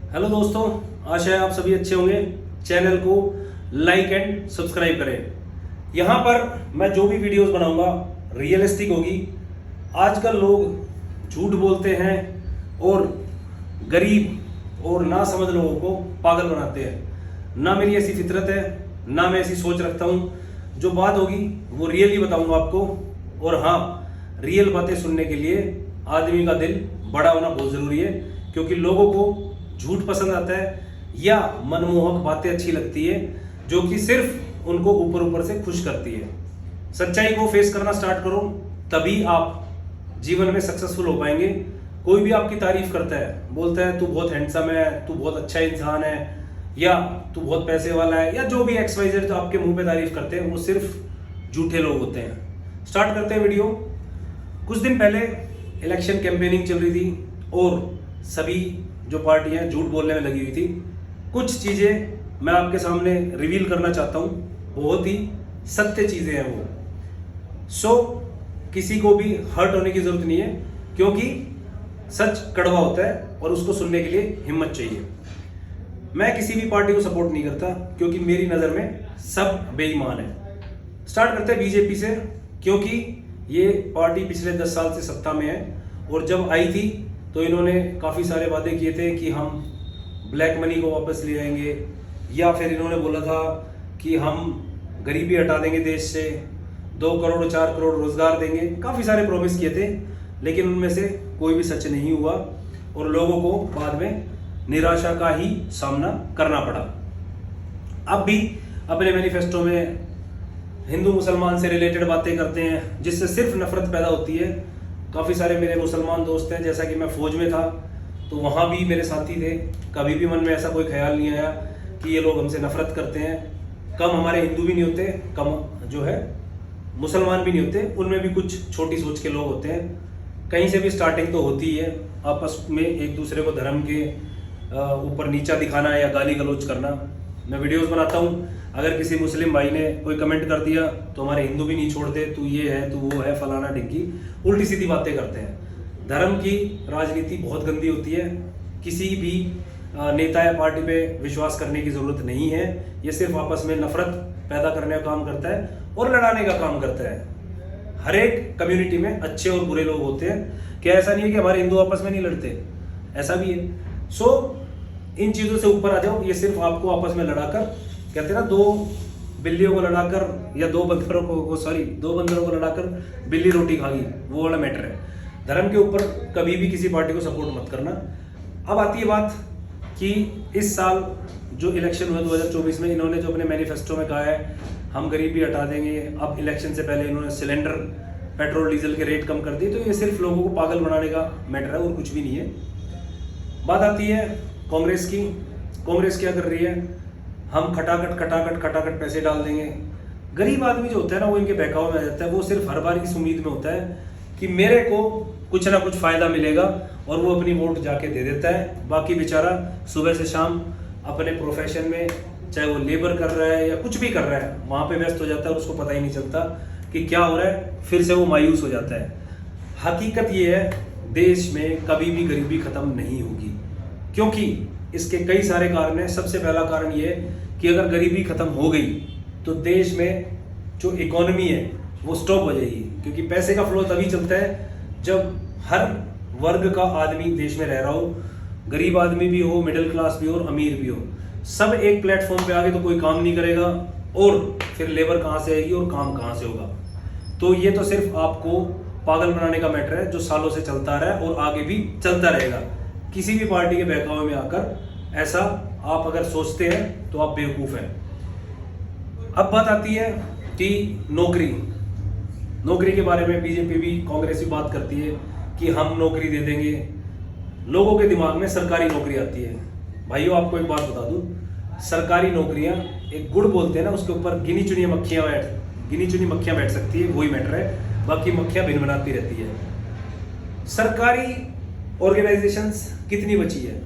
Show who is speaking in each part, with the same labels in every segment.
Speaker 1: Hello दोस्तों, आशा है आप सभी अच्छे होंगे। चैनल को लाइक एंड सब्सक्राइब करें। यहाँ पर मैं जो भी वीडियोस बनाऊंगा रियलिस्टिक होगी। आजकल लोग झूठ बोलते हैं और गरीब और ना समझ लोगों को पागल बनाते हैं। ना मेरी ऐसी फितरत है, ना मैं ऐसी सोच रखता हूँ। जो बात होगी वो रियली बताऊंगा आपको। और हाँ, रियल बातें सुनने के लिए आदमी का दिल बड़ा होना बहुत ज़रूरी है, क्योंकि लोगों को झूठ पसंद आता है या मनमोहक बातें अच्छी लगती है जो कि सिर्फ उनको ऊपर ऊपर से खुश करती है। सच्चाई को फेस करना स्टार्ट करो, तभी आप जीवन में सक्सेसफुल हो पाएंगे। कोई भी आपकी तारीफ करता है, बोलता है तू बहुत हैंडसम है, तू बहुत अच्छा इंसान है, या तू बहुत पैसे वाला है, या जो भी XYZ जो आपके मुंह पे तारीफ करते हैं, वो सिर्फ झूठे लोग होते हैं। स्टार्ट करते हैं वीडियो। कुछ दिन पहले इलेक्शन कैंपेनिंग चल रही थी और सभी जो पार्टियां झूठ बोलने में लगी हुई थी। कुछ चीजें मैं आपके सामने रिवील करना चाहता हूं, बहुत ही सत्य चीजें हैं वो। किसी को भी हर्ट होने की जरूरत नहीं है, क्योंकि सच कड़वा होता है और उसको सुनने के लिए हिम्मत चाहिए। मैं किसी भी पार्टी को सपोर्ट नहीं करता, क्योंकि मेरी नजर में सब बेईमान है। स्टार्ट करते हैं बीजेपी से, क्योंकि ये पार्टी पिछले 10 साल से सत्ता में है और जब आई थी तो इन्होंने काफ़ी सारे वादे किए थे कि हम ब्लैक मनी को वापस ले आएंगे, या फिर इन्होंने बोला था कि हम गरीबी हटा देंगे देश से, 2 करोड़ 4 करोड़ रोजगार देंगे। काफ़ी सारे प्रॉमिस किए थे, लेकिन उनमें से कोई भी सच नहीं हुआ और लोगों को बाद में निराशा का ही सामना करना पड़ा। अब भी अपने मैनिफेस्टो में हिंदू मुसलमान से रिलेटेड बातें करते हैं, जिससे सिर्फ नफरत पैदा होती है। काफ़ी सारे मेरे मुसलमान दोस्त हैं, जैसा कि मैं फौज में था तो वहाँ भी मेरे साथी थे। कभी भी मन में ऐसा कोई ख्याल नहीं आया कि ये लोग हमसे नफरत करते हैं। कम हमारे हिंदू भी नहीं होते, कम जो है मुसलमान भी नहीं होते, उनमें भी कुछ छोटी सोच के लोग होते हैं। कहीं से भी स्टार्टिंग तो होती है आपस में एक दूसरे को धर्म के ऊपर नीचा दिखाना या गाली गलौज करना। मैं वीडियोस बनाता हूँ, अगर किसी मुस्लिम भाई ने कोई कमेंट कर दिया तो हमारे हिंदू भी नहीं छोड़ते, तू ये है तू वो है फलाना ढिंकी, उल्टी सीधी बातें करते हैं। धर्म की राजनीति बहुत गंदी होती है। किसी भी नेता या पार्टी पे विश्वास करने की जरूरत नहीं है। ये सिर्फ आपस में नफरत पैदा करने का काम करता है और लड़ाने का काम करता है। हर एक कम्युनिटी में अच्छे और बुरे लोग होते हैं। क्या ऐसा नहीं है कि हमारे हिंदू आपस में नहीं लड़ते? ऐसा भी है। इन चीज़ों से ऊपर आ जाओ। ये सिर्फ आपको आपस में लड़ाकर, कहते हैं ना, 2 बिल्लियों को लड़ाकर या 2 बंदरों को लड़ाकर बिल्ली रोटी खागी, वो वाला मैटर है। धर्म के ऊपर कभी भी किसी पार्टी को सपोर्ट मत करना। अब आती है बात कि इस साल जो इलेक्शन हुआ 2024 में, इन्होंने जो अपने मैनिफेस्टो में कहा है हम गरीबी हटा देंगे। अब इलेक्शन से पहले इन्होंने सिलेंडर पेट्रोल डीजल के रेट कम कर दिए। तो ये सिर्फ लोगों को पागल बनाने का मैटर है और कुछ भी नहीं है। बात आती है कांग्रेस की। कांग्रेस क्या कर रही है? हम खटाखट पैसे डाल देंगे। गरीब आदमी जो होता है ना, वो इनके बहकावे में आ जाता है। वो सिर्फ हर बार इस उम्मीद में होता है कि मेरे को कुछ ना कुछ फायदा मिलेगा और वो अपनी वोट जाके दे देता है। बाकी बेचारा सुबह से शाम अपने प्रोफेशन में, चाहे वो लेबर कर रहा है या कुछ भी कर रहा है, वहाँ पे व्यस्त हो जाता है और उसको पता ही नहीं चलता कि क्या हो रहा है। फिर से वो मायूस हो जाता है। हकीकत ये है, देश में कभी भी गरीबी खत्म नहीं होगी, क्योंकि इसके कई सारे कारण हैं। सबसे पहला कारण ये है कि अगर गरीबी खत्म हो गई तो देश में जो इकोनॉमी है वो स्टॉप हो जाएगी, क्योंकि पैसे का फ्लो तभी चलता है जब हर वर्ग का आदमी देश में रह रहा हो। गरीब आदमी भी हो, मिडिल क्लास भी हो और अमीर भी हो, सब एक प्लेटफॉर्म पे आगे तो कोई काम नहीं करेगा और फिर लेबर कहाँ से आएगी और काम कहाँ से होगा। तो ये तो सिर्फ आपको पागल बनाने का मैटर है, जो सालों से चलता रहा है और आगे भी चलता रहेगा। किसी भी पार्टी के बहकावे में आकर ऐसा आप अगर सोचते हैं तो आप बेवकूफ़ हैं। अब बात आती है कि नौकरी के बारे में बीजेपी भी, कांग्रेस भी बात करती है कि हम नौकरी दे देंगे। लोगों के दिमाग में सरकारी नौकरी आती है। भाइयों, आपको एक बात बता दूं, सरकारी नौकरियां एक गुड़ बोलते हैं ना, उसके ऊपर गिनी चुनी मक्खियां बैठ सकती है, वही मैटर है। बाकी मक्खियां भिन बनाती रहती है। सरकारी ऑर्गेनाइजेशंस कितनी बची है?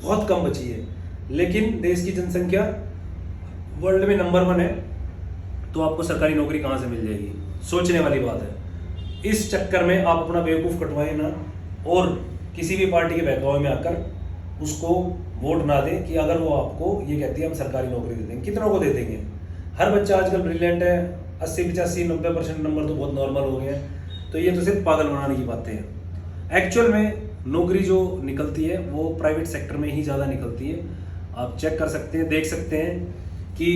Speaker 1: बहुत कम बची है। लेकिन देश की जनसंख्या वर्ल्ड में नंबर 1 है, तो आपको सरकारी नौकरी कहाँ से मिल जाएगी? सोचने वाली बात है। इस चक्कर में आप अपना बेवकूफ़ कटवाएं ना और किसी भी पार्टी के बहकावे में आकर उसको वोट ना दें कि अगर वो आपको ये कहती है हम सरकारी नौकरी दे देंगे। कितनों को दे देंगे? हर बच्चा आजकल ब्रिलियंट है, 80-85-90% नंबर तो बहुत नॉर्मल हो गए हैं। तो ये तो सिर्फ पागल बनाने की बातें हैं। एक्चुअल में नौकरी जो निकलती है वो प्राइवेट सेक्टर में ही ज़्यादा निकलती है। आप चेक कर सकते हैं, देख सकते हैं कि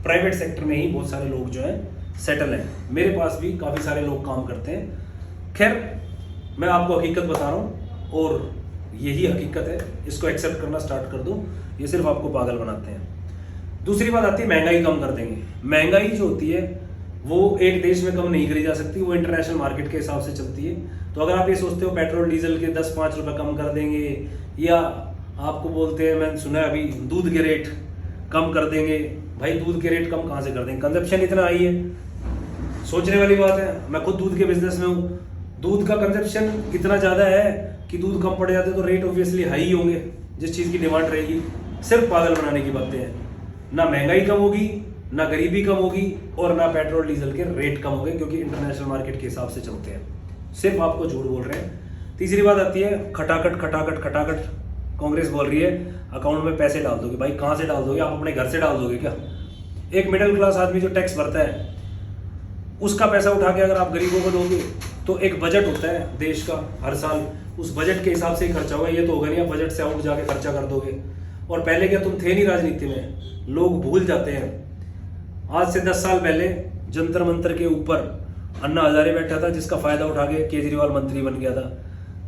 Speaker 1: प्राइवेट सेक्टर में ही बहुत सारे लोग जो हैं सेटल हैं। मेरे पास भी काफ़ी सारे लोग काम करते हैं। खैर, मैं आपको हकीकत बता रहा हूँ और यही हकीकत है, इसको एक्सेप्ट करना स्टार्ट कर दो। ये सिर्फ आपको पागल बनाते हैं। दूसरी बात आती है महंगाई कम कर देंगे। महंगाई जो होती है वो एक देश में कम नहीं करी जा सकती, वो इंटरनेशनल मार्केट के हिसाब से चलती है। तो अगर आप ये सोचते हो पेट्रोल डीजल के 10-5 रुपए कम कर देंगे, या आपको बोलते हैं, मैंने सुना है अभी दूध के रेट कम कर देंगे। भाई दूध के रेट कम कहाँ से कर देंगे? कंजप्शन इतना हाई है, सोचने वाली बात है। मैं खुद दूध के बिजनेस में हूँ। दूध का कंजप्शन इतना ज़्यादा है कि दूध कम पड़ जाते तो रेट ऑब्वियसली हाई होंगे, जिस चीज़ की डिमांड रहेगी। सिर्फ पागल बनाने की बातें हैं। ना महंगाई कम होगी, ना गरीबी कम होगी, और ना पेट्रोल डीजल के रेट कम होंगे, क्योंकि इंटरनेशनल मार्केट के हिसाब से चलते हैं। सिर्फ आपको झूठ बोल रहे हैं। तीसरी बात आती है खटाखट खटाखट खटाखट। कांग्रेस बोल रही है अकाउंट में पैसे डाल दोगे। भाई कहाँ से डाल दोगे? आप अपने घर से डाल दोगे क्या? एक मिडिल क्लास आदमी जो टैक्स भरता है उसका पैसा उठा के अगर आप गरीबों को दोगे तो एक बजट होता है देश का हर साल, उस बजट के हिसाब से ही खर्चा होगा। ये तो होगा नहीं आप बजट से आउट जाके खर्चा कर दोगे। और पहले क्या तुम थे नहीं राजनीति में? लोग भूल जाते हैं। आज से 10 साल पहले जंतर मंतर के ऊपर अन्ना हजारे बैठा था, जिसका फायदा उठा के केजरीवाल मंत्री बन गया था।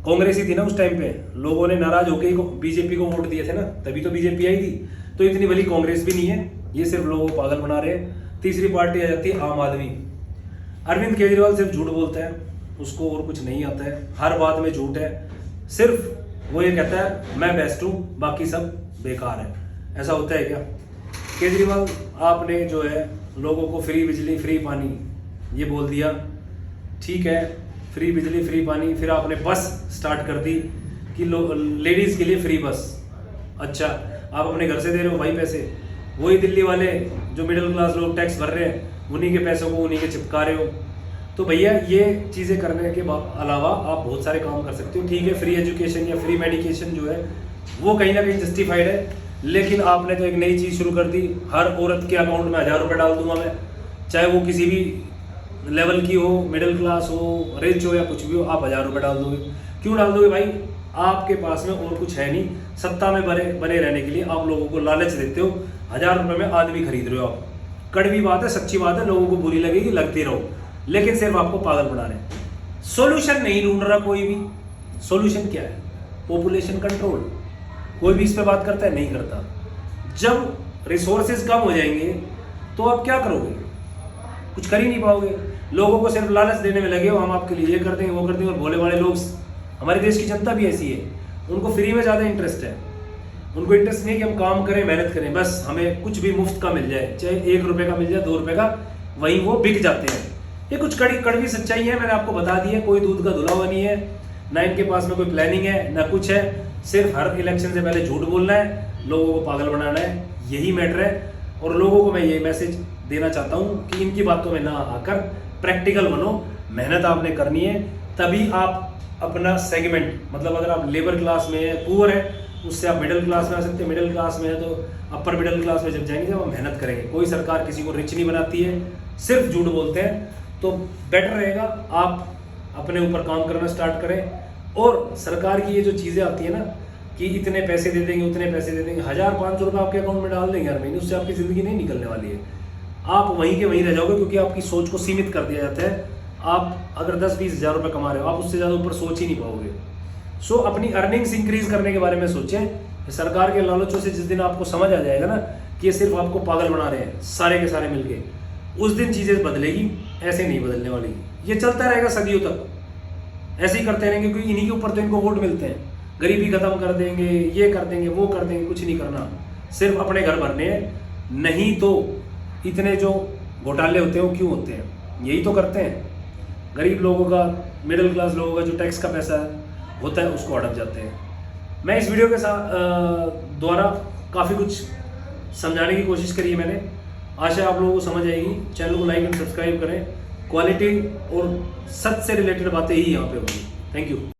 Speaker 1: कांग्रेस ही थी ना उस टाइम पे। लोगों ने नाराज होकर ही बीजेपी को वोट दिए थे ना, तभी तो बीजेपी आई थी। तो इतनी बड़ी कांग्रेस भी नहीं है, ये सिर्फ लोगों को पागल बना रहे हैं। तीसरी पार्टी आ जाती है आम आदमी। अरविंद केजरीवाल सिर्फ झूठ बोलता है, उसको और कुछ नहीं आता है। हर बात में झूठ है। सिर्फ वो ये कहता है मैं बेस्ट हूँ, बाकी सब बेकार है। ऐसा होता है क्या? केजरीवाल आपने जो है लोगों को फ्री बिजली फ्री पानी ये बोल दिया, ठीक है, फ्री बिजली फ्री पानी। फिर आपने बस स्टार्ट कर दी कि लेडीज़ के लिए फ्री बस। अच्छा, आप अपने घर से दे रहे हो भाई पैसे। वही दिल्ली वाले जो मिडिल क्लास लोग टैक्स भर रहे हैं, उन्हीं के पैसों को उन्हीं के चिपका रहे हो। तो भैया ये चीज़ें करने के अलावा आप बहुत सारे काम कर सकते हो। ठीक है, फ्री एजुकेशन या फ्री मेडिकेशन जो है वो कहीं ना कहीं जस्टिफाइड है, लेकिन आपने तो एक नई चीज़ शुरू कर दी। हर औरत के अकाउंट में 1000 रुपये डाल दूंगा मैं, चाहे वो किसी भी लेवल की हो, मिडिल क्लास हो, रिच हो या कुछ भी हो, आप 1000 रुपये डाल दोगे। क्यों डाल दोगे भाई? आपके पास में और कुछ है नहीं। सत्ता में बने रहने के लिए आप लोगों को लालच देते हो। 1000 रुपये में आदमी खरीद रहे हो आप। कड़वी बात है, सच्ची बात है, लोगों को बुरी लगेगी, लगती रहो, लेकिन सिर्फ आपको पागल बना रहे हैं। सोल्यूशन नहीं ढूंढ रहा कोई भी। सोल्यूशन क्या है? Population control. कोई भी इस पे बात करता है? नहीं करता। जब रिसोर्सेज कम हो जाएंगे तो आप क्या करोगे? कुछ कर ही नहीं पाओगे। लोगों को सिर्फ लालच देने में लगे हो, हम आपके लिए ये कर देंगे वो कर देंगे। और भोले वाले लोग, हमारे देश की जनता भी ऐसी है, उनको फ्री में ज़्यादा इंटरेस्ट है। उनको इंटरेस्ट नहीं है कि हम काम करें, मेहनत करें, बस हमें कुछ भी मुफ्त का मिल जाए, चाहे 1 रुपये का मिल जाए, 2 रुपये का, वहीं वो बिक जाते हैं। ये कुछ कड़वी सच्चाई है, मैंने आपको बता दी है। कोई दूध का धुला हुआ नहीं है, ना इनके पास में कोई प्लानिंग है, ना कुछ है। सिर्फ हर इलेक्शन से पहले झूठ बोलना है, लोगों को पागल बनाना है, यही मैटर है। और लोगों को मैं ये मैसेज देना चाहता हूँ कि इनकी बातों में ना आकर प्रैक्टिकल बनो। मेहनत आपने करनी है, तभी आप अपना सेगमेंट, मतलब अगर आप लेबर क्लास में है, पुअर है, उससे आप मिडिल क्लास में आ सकते हैं। मिडिल क्लास में है तो अपर मिडिल क्लास में जब जाएंगे, जब हम मेहनत करेंगे। कोई सरकार किसी को रिच नहीं बनाती है, सिर्फ झूठ बोलते हैं। तो बेटर रहेगा आप अपने ऊपर काम करना स्टार्ट करें। और सरकार की ये जो चीज़ें आती है ना कि इतने पैसे दे देंगे, उतने पैसे दे देंगे, 1000-500 रुपये आपके अकाउंट में डाल देंगे हर महीने, उससे आपकी ज़िंदगी नहीं निकलने वाली है। आप वहीं के वहीं रह जाओगे, क्योंकि आपकी सोच को सीमित कर दिया जाता है। आप अगर 10-20 हज़ार रुपये कमा रहे हो, आप उससे ज़्यादा ऊपर सोच ही नहीं पाओगे। सो अपनी अर्निंग्स इंक्रीज करने के बारे में सोचें। सरकार के लालचों से जिस दिन आपको समझ आ जाएगा ना कि ये सिर्फ आपको पागल बना रहे हैं सारे के सारे मिलके, उस दिन चीज़ें बदलेगी। ऐसे नहीं बदलने वाली। ये चलता रहेगा सदियों तक, ऐसे ही करते रहेंगे, क्योंकि इन्हीं के ऊपर तो इनको वोट मिलते हैं। गरीबी खत्म कर देंगे, ये कर देंगे, वो कर देंगे, कुछ नहीं करना, सिर्फ अपने घर भरने हैं। नहीं तो इतने जो घोटाले होते हैं वो क्यों होते हैं? यही तो करते हैं। गरीब लोगों का, मिडिल क्लास लोगों का जो टैक्स का पैसा होता है उसको हड़प जाते हैं। मैं इस वीडियो के साथ द्वारा काफ़ी कुछ समझाने की कोशिश करी है मैंने। आशा है आप लोगों को समझ आएगी। चैनल को लाइक एंड सब्सक्राइब करें। क्वालिटी और सच से रिलेटेड बातें ही यहाँ पे होंगी। Thank you.